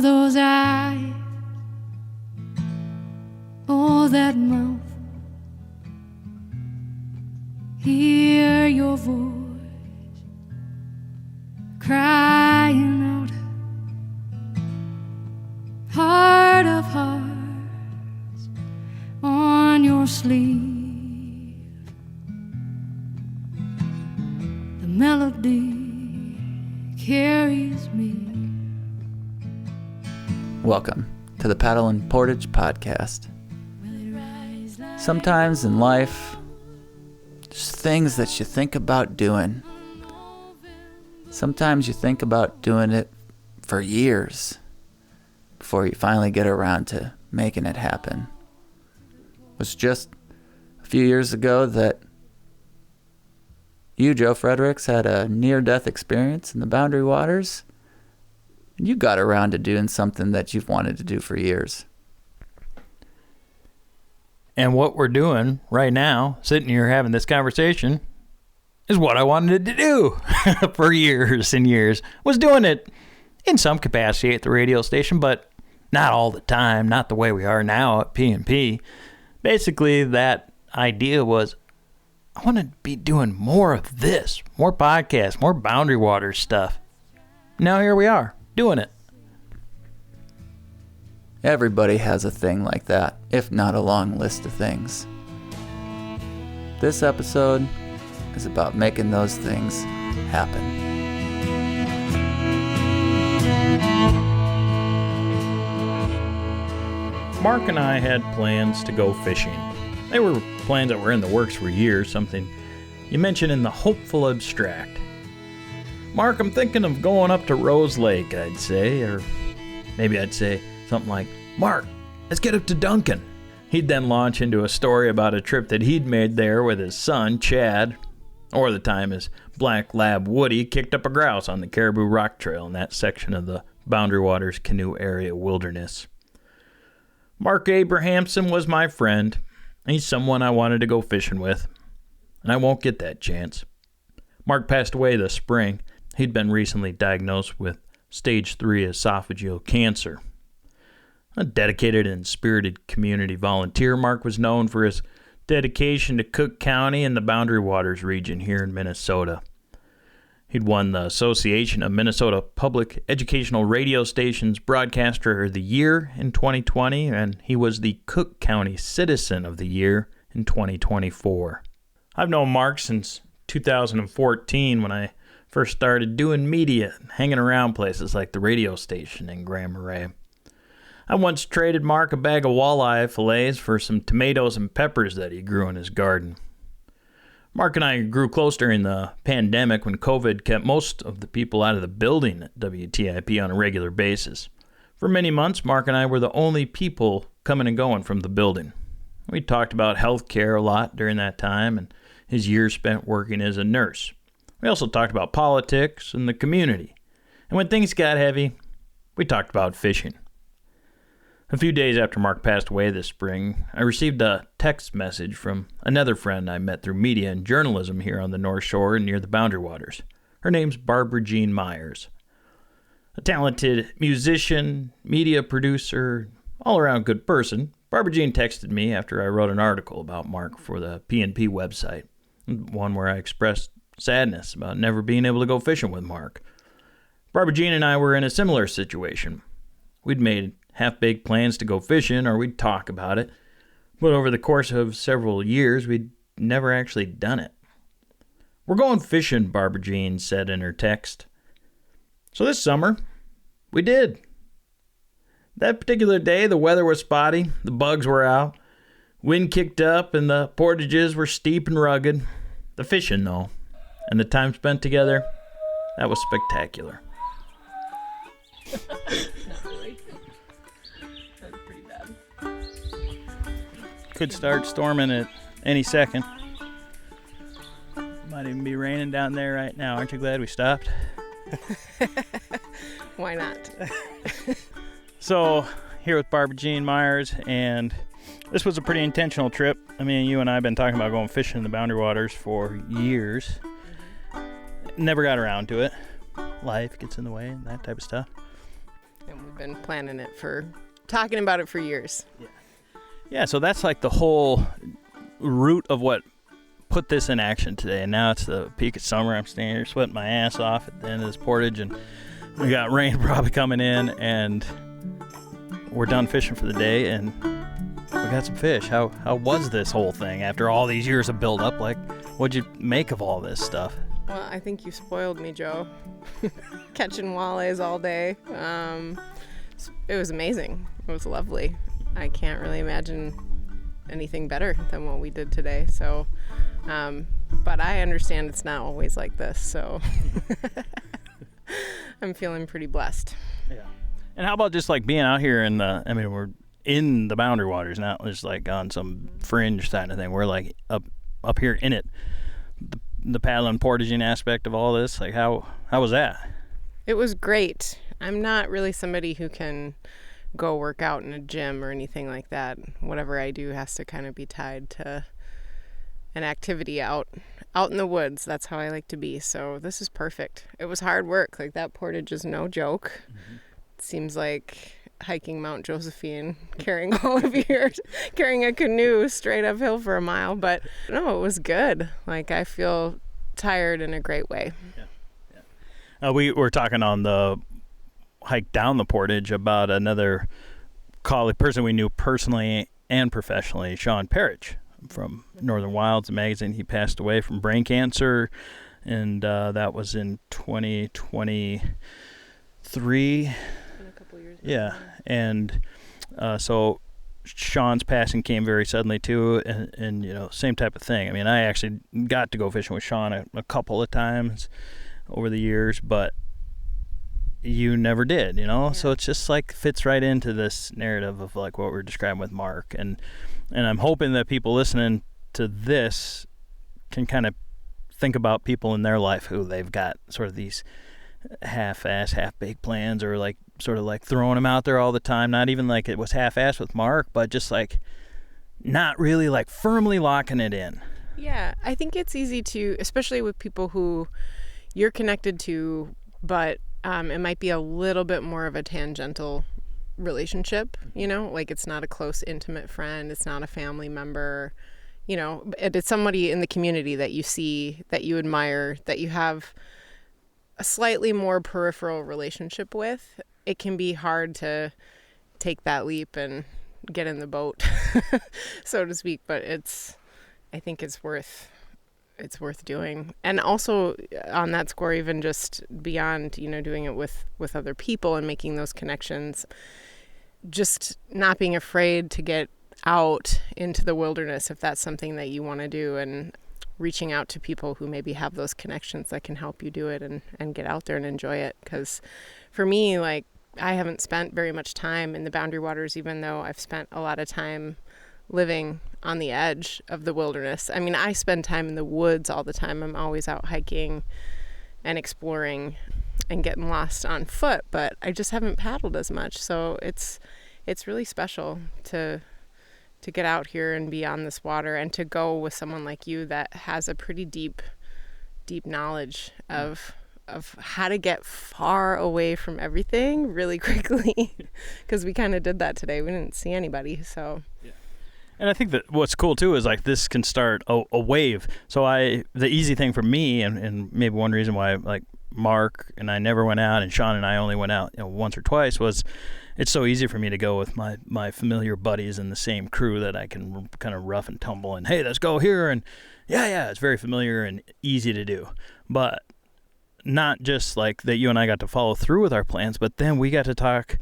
those eyes, oh, that mouth, hear your voice crying out, heart of hearts on your sleeve. The melody carries me. Welcome to the Paddle and Portage podcast. Sometimes in life, there's things that you think about doing. Sometimes you think about doing it for years before you finally get around to making it happen. It was just a few years ago that you, Joe Fredericks, had a near-death experience in the Boundary Waters, and you got around to doing something that you've wanted to do for years. And what we're doing right now, sitting here having this conversation, is what I wanted to do for years and years. Was doing it in some capacity at the radio station, but not all the time, not the way we are now at P&P. Basically, that idea was, I want to be doing more of this, more podcasts, more Boundary Waters stuff. Now here we are, doing it. Everybody has a thing like that, if not a long list of things. This episode is about making those things happen. Mark and I had plans to go fishing. They were plans that were in the works for years, something you mentioned in the hopeful abstract. Mark, I'm thinking of going up to Rose Lake, I'd say, or maybe I'd say something like, Mark, let's get up to Duncan. He'd then launch into a story about a trip that he'd made there with his son, Chad, or the time his black lab Woody kicked up a grouse on the Caribou Rock Trail in that section of the Boundary Waters Canoe Area Wilderness. Mark Abrahamson was my friend. He's someone I wanted to go fishing with, and I won't get that chance. Mark passed away this spring. He'd been recently diagnosed with stage 3 esophageal cancer. A dedicated and spirited community volunteer, Mark was known for his dedication to Cook County and the Boundary Waters region here in Minnesota. He'd won the Association of Minnesota Public Educational Radio Stations Broadcaster of the Year in 2020, and he was the Cook County Citizen of the Year in 2024. I've known Mark since 2014 when I first started doing media and hanging around places like the radio station in Grand Marais. I once traded Mark a bag of walleye fillets for some tomatoes and peppers that he grew in his garden. Mark and I grew close during the pandemic when COVID kept most of the people out of the building at WTIP on a regular basis. For many months, Mark and I were the only people coming and going from the building. We talked about health care a lot during that time and his years spent working as a nurse. We also talked about politics and the community. And when things got heavy, we talked about fishing. A few days after Mark passed away this spring, I received a text message from another friend I met through media and journalism here on the North Shore and near the Boundary Waters. Her name's Barbara Jean Meyers. A talented musician, media producer, all-around good person, Barbara Jean texted me after I wrote an article about Mark for the P&P website, one where I expressed sadness about never being able to go fishing with Mark. Barbara Jean and I were in a similar situation. We'd made half-baked plans to go fishing, or we'd talk about it, but over the course of several years, we'd never actually done it. We're going fishing, Barbara Jean said in her text. So this summer, we did. That particular day, the weather was spotty, the bugs were out, wind kicked up, and the portages were steep and rugged. The fishing, though, and the time spent together, that was spectacular. Not really. That's pretty bad. Could start storming at any second. Might even be raining down there right now. Aren't you glad we stopped? Why not? So, here with Barbara Jean Meyers, and this was a pretty intentional trip. I mean, you and I have been talking about going fishing in the Boundary Waters for years. Never got around to it. Life gets in the way and that type of stuff. And we've been talking about it for years. Yeah, so that's like the whole root of what put this in action today. And now it's the peak of summer. I'm standing here sweating my ass off at the end of this portage, and we got rain probably coming in, and we're done fishing for the day, and we got some fish. How was this whole thing after all these years of build up? Like, what'd you make of all this stuff? Well, I think you spoiled me, Joe. Catching walleyes all day. It was amazing. It was lovely. I can't really imagine anything better than what we did today. So, but I understand it's not always like this. So I'm feeling pretty blessed. Yeah. And how about just like being out here we're in the boundary waters, not just like on some fringe kind of thing. We're like up here in it. The paddling portaging aspect of all this, like how was that? It was great. I'm not really somebody who can go work out in a gym or anything like that. Whatever I do has to kind of be tied to an activity out in the woods. That's how I like to be. So this is perfect. It was hard work. Like, that portage is no joke. Mm-hmm. It seems like hiking Mount Josephine, carrying a canoe straight uphill for a mile. But no, it was good. Like, I feel tired in a great way. Yeah. We were talking on the hike down the portage about another colleague, person we knew personally and professionally, Sean Parrish from Northern Wilds magazine. He passed away from brain cancer, and that was in 2023. In a couple years ago. Yeah, and so Sean's passing came very suddenly too, and same type of thing. I mean, I actually got to go fishing with Sean a couple of times over the years, but you never did, Yeah. So it's just like fits right into this narrative of like what we're describing with Mark, and I'm hoping that people listening to this can kind of think about people in their life who they've got sort of these half-ass, half-baked plans, or like sort of like throwing them out there all the time. Not even like it was half-ass with Mark, but just like not really like firmly locking it in. Yeah, I think it's easy to, especially with people who you're connected to, but it might be a little bit more of a tangential relationship, like it's not a close, intimate friend. It's not a family member, it's somebody in the community that you see, that you admire, that you have a slightly more peripheral relationship with. It can be hard to take that leap and get in the boat, so to speak, but I think it's worth doing. And also on that score, even just beyond, doing it with other people and making those connections, just not being afraid to get out into the wilderness if that's something that you want to do, and reaching out to people who maybe have those connections that can help you do it and get out there and enjoy it. Because for me, like, I haven't spent very much time in the boundary waters, even though I've spent a lot of time living on the edge of the wilderness. I mean, I spend time in the woods all the time. I'm always out hiking and exploring and getting lost on foot, but I just haven't paddled as much. So it's really special to get out here and be on this water, and to go with someone like you that has a pretty deep knowledge of how to get far away from everything really quickly, because we kind of did that today. We didn't see anybody, so. Yeah. And I think that what's cool too is like this can start a wave. So the easy thing for me, and maybe one reason why like Mark and I never went out, and Sean and I only went out once or twice, was it's so easy for me to go with my familiar buddies in the same crew that I can kind of rough and tumble and, hey, let's go here, and yeah, it's very familiar and easy to do. But not just like that you and I got to follow through with our plans, but then we got to talk.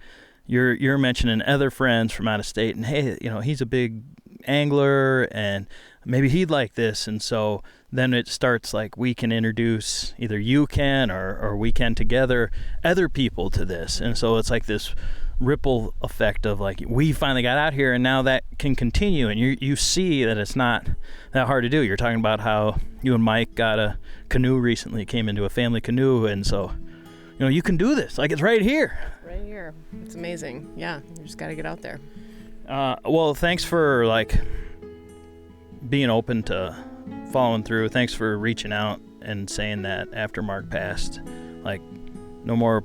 You're mentioning other friends from out of state, and hey, he's a big angler and maybe he'd like this, and so then it starts like we can introduce, either you can or we can together, other people to this, and so it's like this ripple effect of like we finally got out here, and now that can continue, and you see that it's not that hard to do. You're talking about how you and Mike got a canoe recently, came into a family canoe, and so you can do this, like it's right here. It's amazing. Yeah, you just got to get out there. Well, thanks for like being open to following through. Thanks for reaching out and saying that after Mark passed, like no more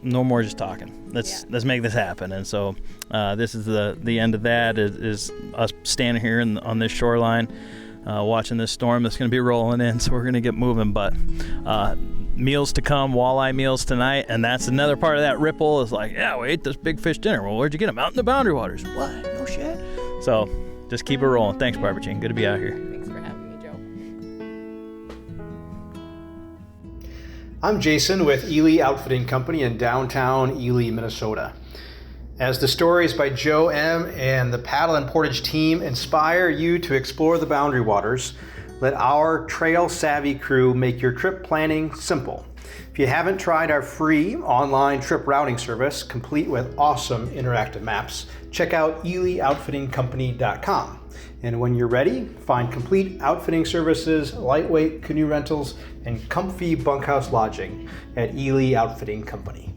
no more just talking. Let's make this happen. And so this is the end of that is us standing here on this shoreline watching this storm that's going to be rolling in. So we're going to get moving. But meals to come, walleye meals tonight. And that's another part of that ripple is like, yeah, we ate this big fish dinner. Well, where'd you get them? Out in the Boundary Waters. What? No shit. So just keep it rolling. Thanks, Barbara Jean. Good to be out here. Thanks for having me, Joe. I'm Jason with Ely Outfitting Company in downtown Ely, Minnesota. As the stories by Joe M. and the Paddle and Portage team inspire you to explore the Boundary Waters, let our trail-savvy crew make your trip planning simple. If you haven't tried our free online trip routing service, complete with awesome interactive maps, check out elyoutfittingcompany.com. And when you're ready, find complete outfitting services, lightweight canoe rentals, and comfy bunkhouse lodging at Ely Outfitting Company.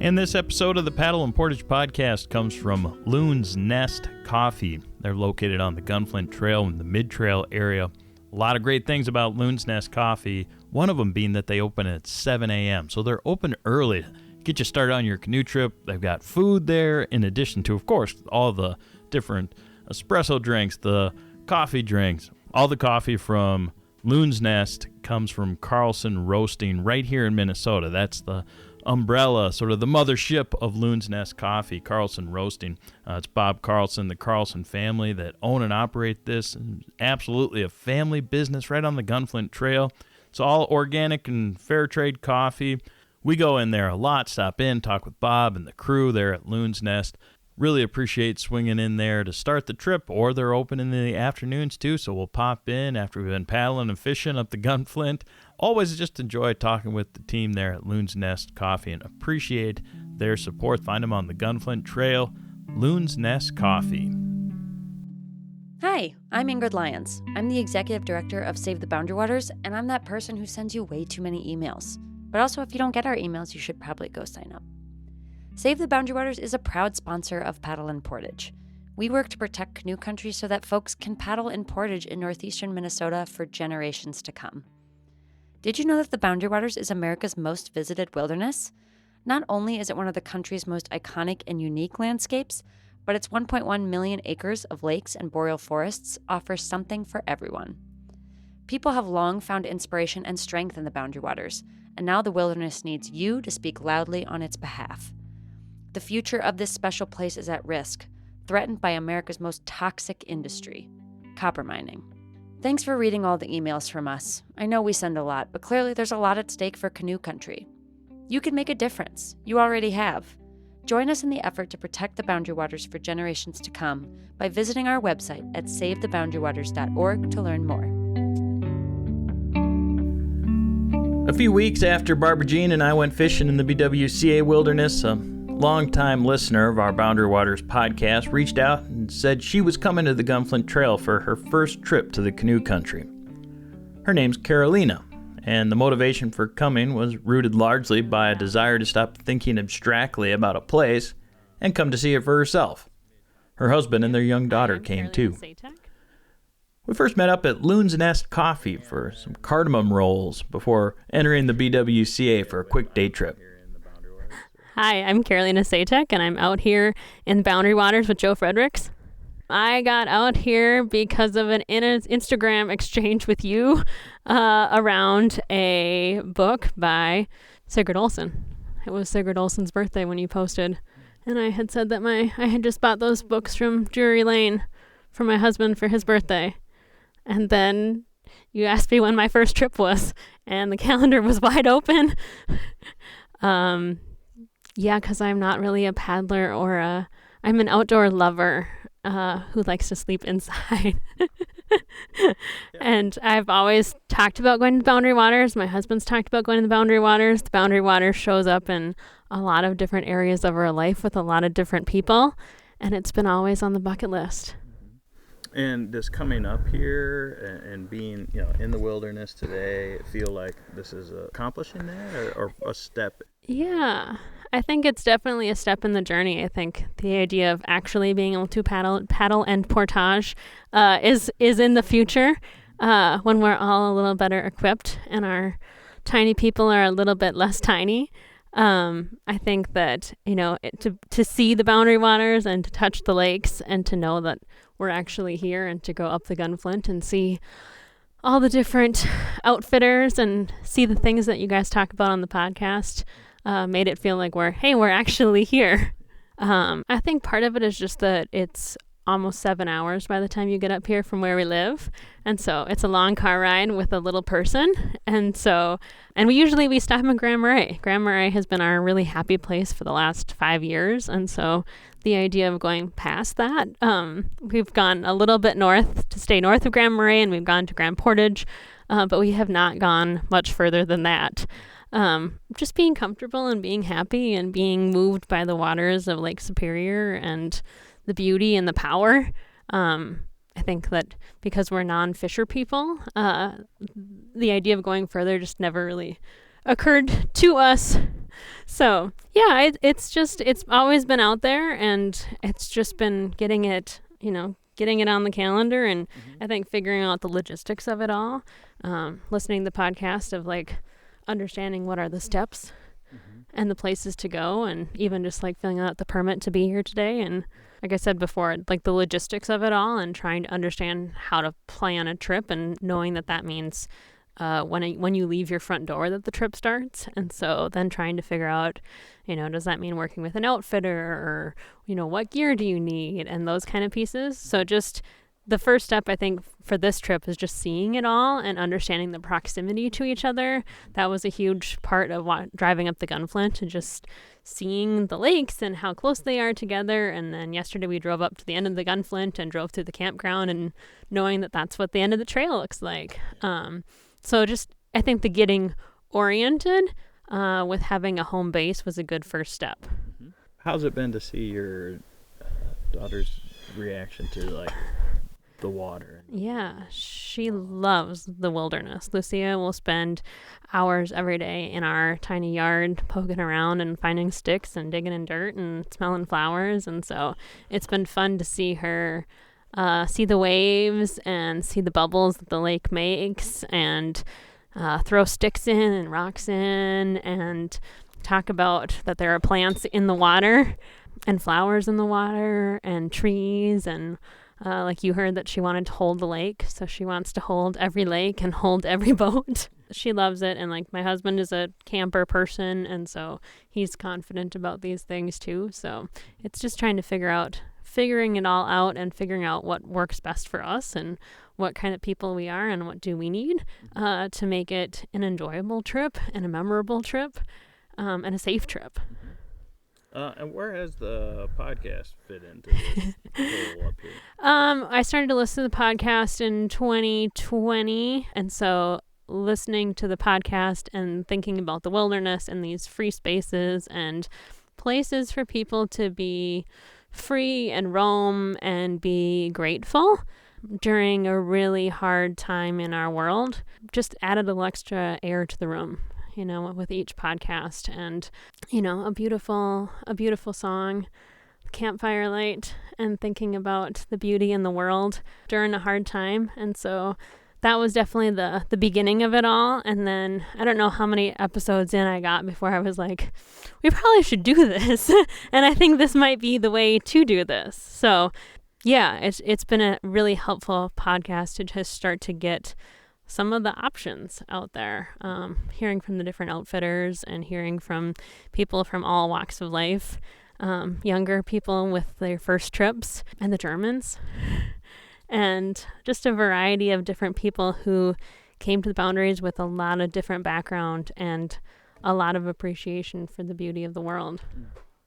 And this episode of the Paddle and Portage podcast comes from Loon's Nest Coffee. They're located on the Gunflint Trail in the Mid-Trail area. A lot of great things about Loon's Nest Coffee, one of them being that they open at 7 a.m. So they're open early to get you started on your canoe trip. They've got food there in addition to, of course, all the different espresso drinks, the coffee drinks. All the coffee from Loon's Nest comes from Carlson Roasting right here in Minnesota. That's the umbrella, sort of the mothership of Loon's Nest Coffee, Carlson Roasting. It's Bob Carlson, the Carlson family that own and operate this. Absolutely a family business right on the Gunflint Trail. It's all organic and fair trade coffee. We go in there a lot, stop in, talk with Bob and the crew there at Loon's Nest. Really appreciate swinging in there to start the trip, or they're open in the afternoons too, so we'll pop in after we've been paddling and fishing up the Gunflint. Always just enjoy talking with the team there at Loon's Nest Coffee and appreciate their support. Find them on the Gunflint Trail, Loon's Nest Coffee. Hi, I'm Ingrid Lyons. I'm the executive director of Save the Boundary Waters, and I'm that person who sends you way too many emails. But also, if you don't get our emails, you should probably go sign up. Save the Boundary Waters is a proud sponsor of Paddle and Portage. We work to protect canoe country so that folks can paddle and portage in northeastern Minnesota for generations to come. Did you know that the Boundary Waters is America's most visited wilderness? Not only is it one of the country's most iconic and unique landscapes, but its 1.1 million acres of lakes and boreal forests offers something for everyone. People have long found inspiration and strength in the Boundary Waters, and now the wilderness needs you to speak loudly on its behalf. The future of this special place is at risk, threatened by America's most toxic industry, copper mining. Thanks for reading all the emails from us. I know we send a lot, but clearly there's a lot at stake for canoe country. You can make a difference. You already have. Join us in the effort to protect the Boundary Waters for generations to come by visiting our website at savetheboundarywaters.org to learn more. A few weeks after Barbara Jean and I went fishing in the BWCA Wilderness, a longtime listener of our Boundary Waters podcast reached out and said she was coming to the Gunflint Trail for her first trip to the canoe country. Her name's Karolina, and the motivation for coming was rooted largely by a desire to stop thinking abstractly about a place and come to see it for herself. Her husband and their young daughter came too. We first met up at Loon's Nest Coffee for some cardamom rolls before entering the BWCA for a quick day trip. Hi, I'm Karolina Satek, and I'm out here in the Boundary Waters with Joe Fredericks. I got out here because of an Instagram exchange with you around a book by Sigurd Olson. It was Sigurd Olson's birthday when you posted, and I had said that I had just bought those books from Drury Lane for my husband for his birthday. And then you asked me when my first trip was, and the calendar was wide open. Yeah, because I'm not really a paddler I'm an outdoor lover who likes to sleep inside. And I've always talked about going to the Boundary Waters. My husband's talked about going to the Boundary Waters. The Boundary Waters shows up in a lot of different areas of our life with a lot of different people, and it's been always on the bucket list. And does coming up here and being, in the wilderness today feel like this is accomplishing that or a step? Yeah, I think it's definitely a step in the journey. I think the idea of actually being able to paddle and portage is in the future when we're all a little better equipped and our tiny people are a little bit less tiny. I think that, to see the Boundary Waters and to touch the lakes and to know that we're actually here and to go up the Gunflint and see all the different outfitters and see the things that you guys talk about on the podcast made it feel like we're actually here. I think part of it is just that it's almost 7 hours by the time you get up here from where we live. And so it's a long car ride with a little person. And we stop in Grand Marais. Grand Marais has been our really happy place for the last 5 years. And so the idea of going past that, we've gone a little bit north to stay north of Grand Marais, and we've gone to Grand Portage, but we have not gone much further than that. Just being comfortable and being happy and being moved by the waters of Lake Superior and the beauty and the power. I think that because we're non-fisher people, the idea of going further just never really occurred to us. So yeah, it's always been out there, and it's just been getting it on the calendar, and I think figuring out the logistics of it all, listening to the podcast of like understanding what are the steps and the places to go, and even just like filling out the permit to be here today. And like I said before, like the logistics of it all and trying to understand how to plan a trip, and knowing that means when you leave your front door that the trip starts. And so then trying to figure out, does that mean working with an outfitter, or, what gear do you need, and those kind of pieces. So just the first step, I think, for this trip is just seeing it all and understanding the proximity to each other. That was a huge part of driving up the Gunflint, and just seeing the lakes and how close they are together. And then yesterday we drove up to the end of the Gunflint and drove through the campground, and knowing that that's what the end of the trail looks like. So just, I think the getting oriented with having a home base was a good first step. How's it been to see your daughter's reaction to like the water? Yeah, she loves the wilderness. Lucia will spend hours every day in our tiny yard poking around and finding sticks and digging in dirt and smelling flowers. And so it's been fun to see her see the waves and see the bubbles that the lake makes, and throw sticks in and rocks in, and talk about that there are plants in the water and flowers in the water and trees. And like you heard that she wanted to hold the lake, so she wants to hold every lake and hold every boat. She loves it. And like my husband is a camper person, and so he's confident about these things too. So it's just trying to figuring it all out and figuring out what works best for us and what kind of people we are and what do we need to make it an enjoyable trip and a memorable trip and a safe trip. And where has the podcast fit into this whole up here? I started to listen to the podcast in 2020, and so listening to the podcast and thinking about the wilderness and these free spaces and places for people to be free and roam and be grateful during a really hard time in our world just added a little extra air to the room, with each podcast. And, a beautiful song, campfire light, and thinking about the beauty in the world during a hard time. And so that was definitely the beginning of it all. And then I don't know how many episodes in I got before I was like, we probably should do this. And I think this might be the way to do this. So yeah, it's been a really helpful podcast to just start to get some of the options out there, hearing from the different outfitters and hearing from people from all walks of life, younger people with their first trips, and the Germans, and just a variety of different people who came to the Boundaries with a lot of different background and a lot of appreciation for the beauty of the world.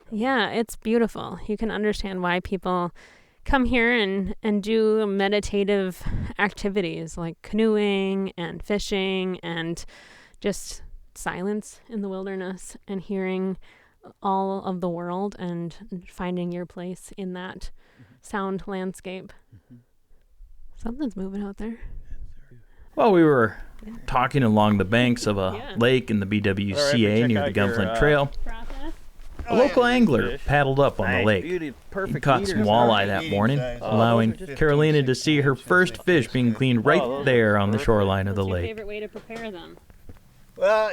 Yeah, it's beautiful. You can understand why people come here and do meditative activities like canoeing and fishing and just silence in the wilderness and hearing all of the world and finding your place in that sound landscape. Something's moving out there. Well, we were talking along the banks of a lake in the BWCA near the Gunflint Trail. A local angler paddled up on the lake. He caught some walleye that morning, allowing Karolina to see her first fish being cleaned right there on the shoreline of the lake. What's your favorite way to prepare them? Well,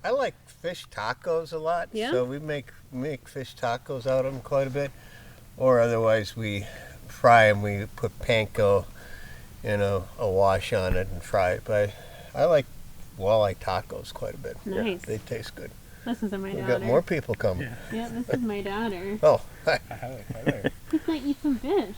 I like fish tacos a lot. Yeah? So we make fish tacos out of them quite a bit. Or otherwise we fry them. We put panko in a wash on it and fry it. But I like walleye tacos quite a bit. Nice. They taste good. This is my We've daughter. got more people coming. Yeah, this is my daughter. Oh, hi. He's gonna eat some fish.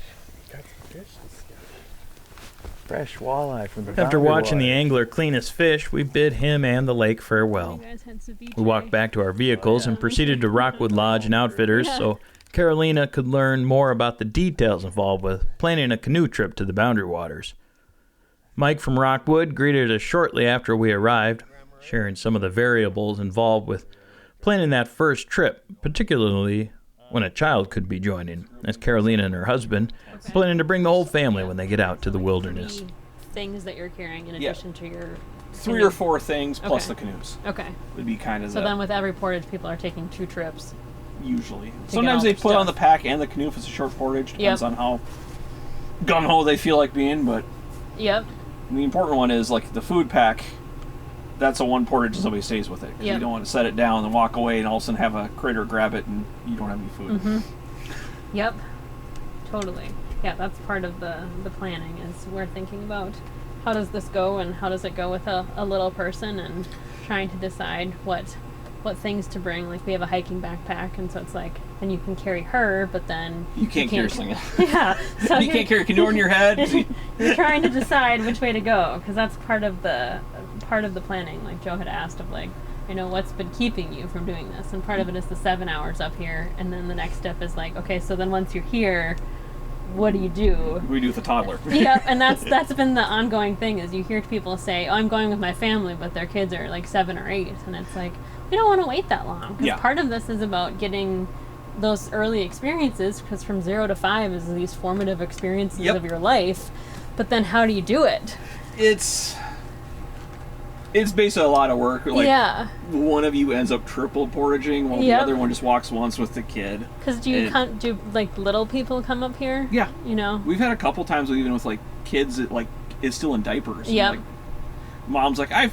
Fresh walleye from the After Boundary watching the Waters. angler clean his fish, we bid him and the lake farewell. You guys had ceviche. We walked back to our vehicles and proceeded to Rockwood Lodge and Outfitters so Karolina could learn more about the details involved with planning a canoe trip to the Boundary Waters. Mike from Rockwood greeted us shortly after we arrived, sharing some of the variables involved with planning that first trip, particularly when a child could be joining, as Karolina and her husband planning to bring the whole family when they get out to the wilderness. Things that you're carrying in Yeah. addition to your 3 or 4 things plus Okay. the canoes Okay. would be kind of So the then with every portage, people are taking 2 trips. usually. all Sometimes they their put on the stuff. pack and the canoe if it's a short portage. Depends Yep. on how gung-ho they feel like being, but Yep. the important one is like the food pack. That's a one portage and somebody stays with it. 'Cause Yep. You don't want to set it down and walk away and all of a sudden have a critter grab it and you don't have any food. Mm-hmm. Yep. Totally. Yeah, that's part of the planning is we're thinking about how does this go and how does it go with a little person and trying to decide what things to bring. Like we have a hiking backpack and so it's like then you can carry her but then You can't carry something. Yeah. So You can't carry a canoe on your head. you're trying to decide which way to go because that's part of the planning. Like Joe had asked of like, you know, what's been keeping you from doing this? And part of it is the 7 hours up here, and then the next step is like, okay, so then once you're here, what do you do? We do with a toddler. Yep, and that's been the ongoing thing is you hear people say, oh, I'm going with my family, but their kids are like 7 or 8, and it's like we don't want to wait that long because Yeah. part of this is about getting those early experiences because from 0 to 5 is these formative experiences Yep. of your life, but then how do you do it? It's basically a lot of work. Like Yeah. one of you ends up triple portaging while the Yep. other one just walks once with the kid. Because do like little people come up here? Yeah. You know? We've had a couple times even with like kids that like is still in diapers. And, Yep. like, mom's like, I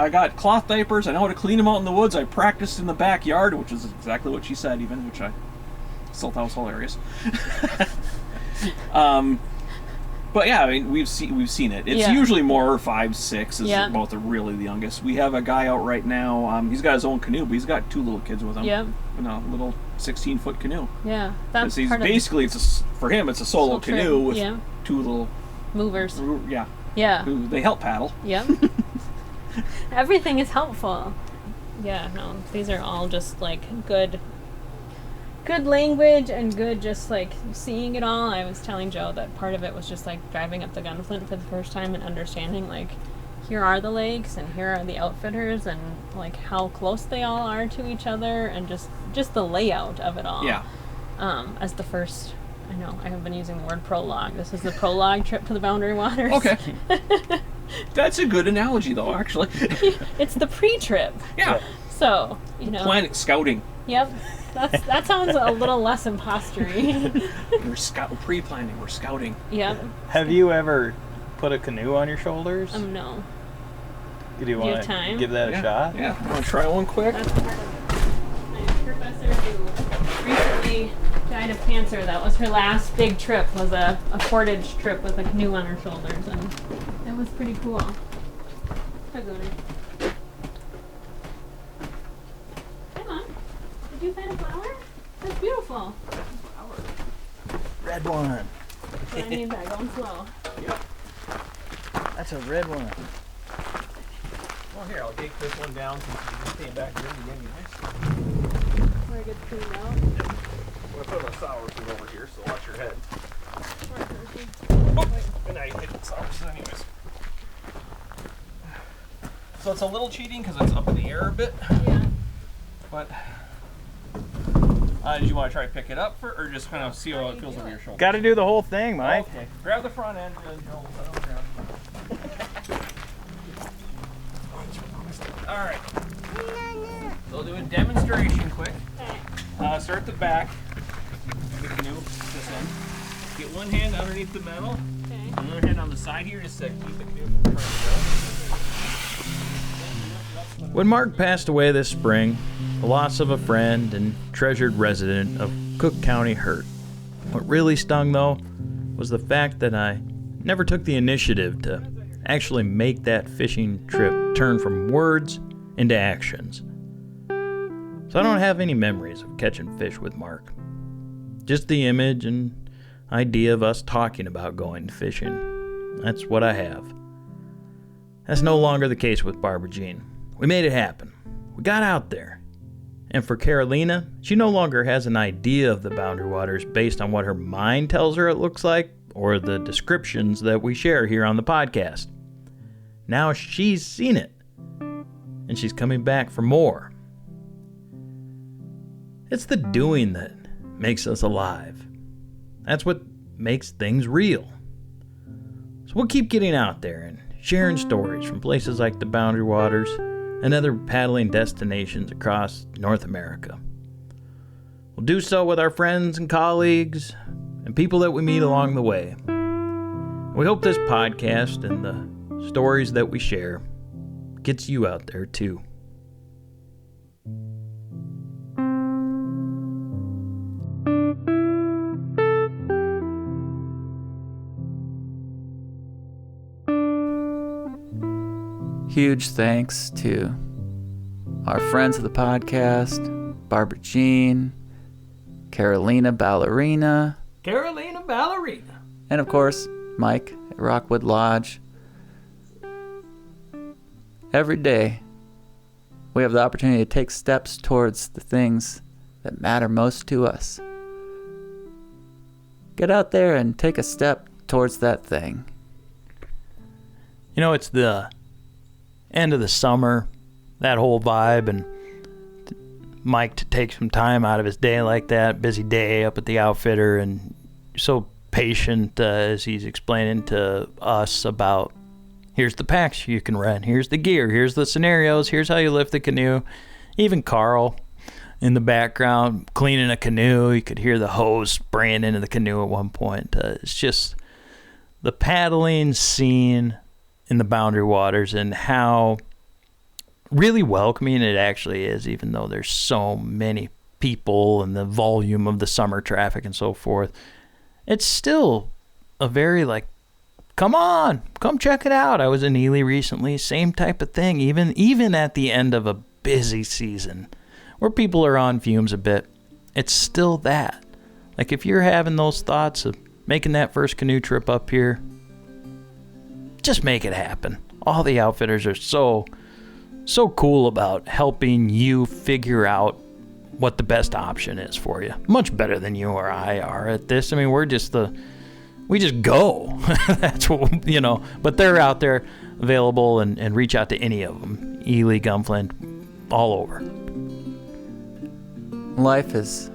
got cloth diapers. I know how to clean them out in the woods. I practiced in the backyard, which is exactly what she said, even, which I still thought was hilarious. But yeah, I mean, we've seen it. It's Yeah. usually more 5, 6 is Yeah. both are really the youngest. We have a guy out right now. He's got his own canoe, but he's got 2 little kids with him. Yep. In a little 16-foot canoe. Yeah. That's He's part basically for him it's a solo Sole trip, canoe with yeah. 2 little movers. yeah. Yeah. Who they help paddle. Yep. Everything is helpful. Yeah, no, these are all just like good language and good just like seeing it all. I was telling Joe that part of it was just like driving up the Gunflint for the first time and understanding like here are the lakes and here are the outfitters and like how close they all are to each other and just the layout of it all. Yeah. As the first, I know I have been using the word prologue. This is the prologue trip to the Boundary Waters. Okay. That's a good analogy though, actually. It's the pre-trip. Yeah. So, you know. Planet scouting. Yep. That sounds a little less impostery. We're pre-planning. We're scouting. Yep. Have you ever put a canoe on your shoulders? No. Do you have want time? to give that a shot? Yeah. Want to try one quick? That's part of my professor who recently died of cancer. That was her last big trip, was a portage trip with a canoe on her shoulders, and it was pretty cool. Hi, Gunnar. Hi, Mom. Did you find a flower? That's beautiful. Red one. That's what I mean by going slow. Yep. That's a red one. Well, here, I'll take this one down since you just came back here again, guys. Where it gets cleaned out. We're going to put a sour food over here, so watch your head. And now you hit the sour food anyways. So it's a little cheating because it's up in the air a bit. Yeah. But did you want to try to pick it up or just kind of see how it feels over your shoulder? Got to do the whole thing, Mike. Okay. Grab the front end and Joe will set it down. All right. So we'll do a demonstration quick. Start at the back. The canoe, this end. Get one hand underneath the metal. Okay. Another hand on the side here, just to keep the canoe from turning. When Mark passed away this spring, the loss of a friend and treasured resident of Cook County hurt. What really stung, though, was the fact that I never took the initiative to actually make that fishing trip turn from words into actions. So I don't have any memories of catching fish with Mark. Just the image and idea of us talking about going fishing. That's what I have. That's no longer the case with Barbara Jean. We made it happen. We got out there. And for Karolina, she no longer has an idea of the Boundary Waters based on what her mind tells her it looks like or the descriptions that we share here on the podcast. Now she's seen it, and she's coming back for more. It's the doing that makes us alive. That's what makes things real. So we'll keep getting out there and sharing stories from places like the Boundary Waters and other paddling destinations across North America. We'll do so with our friends and colleagues and people that we meet along the way. We hope this podcast and the stories that we share gets you out there too. Huge thanks to our friends of the podcast, Barbara Jean, Karolina Ballerina, and of course, Mike at Rockwood Lodge. Every day, we have the opportunity to take steps towards the things that matter most to us. Get out there and take a step towards that thing. You know, it's the end of the summer, that whole vibe, and Mike to take some time out of his day like that, busy day up at the outfitter, and so patient as he's explaining to us about here's the packs you can rent, here's the gear, here's the scenarios, here's how you lift the canoe. Even Carl in the background cleaning a canoe, you could hear the hose spraying into the canoe at one point. It's just the paddling scene in the Boundary Waters and how really welcoming it actually is, even though there's so many people and the volume of the summer traffic and so forth. It's still a very come on, come check it out. I was in Ely recently, same type of thing, even at the end of a busy season where people are on fumes a bit. It's still that. Like if you're having those thoughts of making that first canoe trip up here, just make it happen. All the outfitters are so cool about helping you figure out what the best option is for you. Much better than you or I are at this. I mean, we just go. That's what, but they're out there available and reach out to any of them. Ely, Gunflint, all over. Life is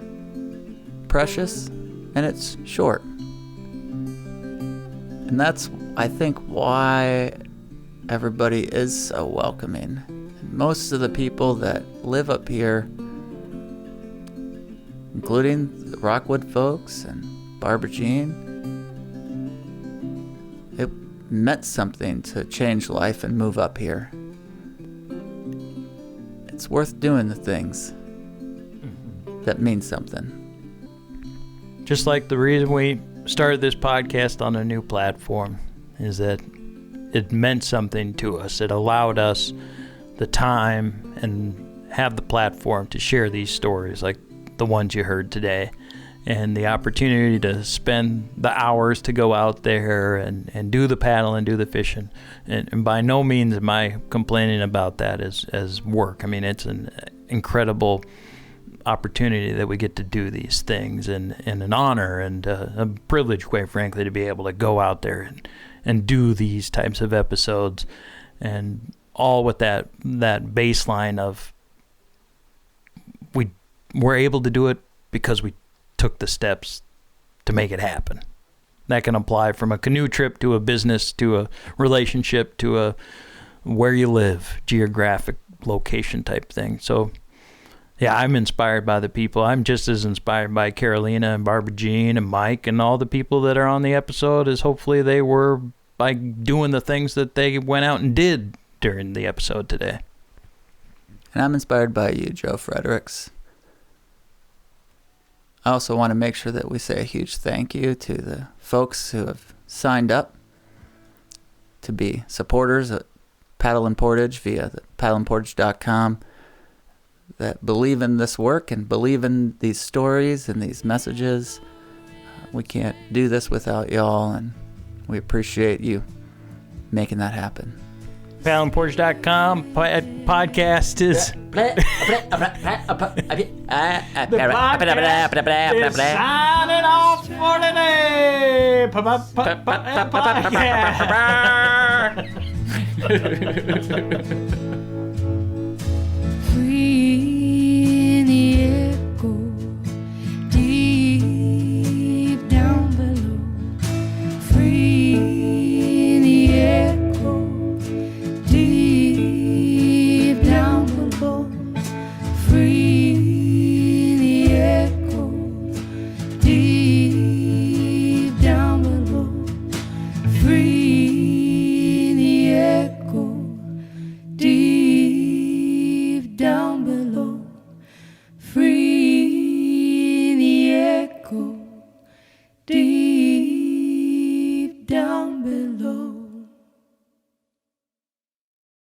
precious and it's short. And that's, I think, why everybody is so welcoming. Most of the people that live up here, including the Rockwood folks and Barbara Jean, it meant something to change life and move up here. It's worth doing the things that mean something. Just like the reason we started this podcast on a new platform is that it meant something to us. It allowed us the time and have the platform to share these stories like the ones you heard today, and the opportunity to spend the hours to go out there and do the paddle and do the fishing. And by no means am I complaining about that as work. I mean, it's an incredible opportunity that we get to do these things, and an honor and a privilege, quite frankly, to be able to go out there and do these types of episodes, and all with that baseline of we're able to do it because we took the steps to make it happen. That can apply from a canoe trip to a business to a relationship to a where you live, geographic location type thing. So yeah, I'm inspired by the people. I'm just as inspired by Karolina and Barbara Jean and Mike and all the people that are on the episode as hopefully they were by doing the things that they went out and did during the episode today. And I'm inspired by you, Joe Fredericks. I also want to make sure that we say a huge thank you to the folks who have signed up to be supporters at Paddle and Portage via the paddleandportage.com, that believe in this work and believe in these stories and these messages. We can't do this without y'all, and we appreciate you making that happen. PaddleandPortage.com podcast is... The podcast is signing off for today. Free in the echo, deep down below. Free in the echo, deep down below. Free in the echo, deep down below. Free in the echo, deep down below. Free in the echo, deep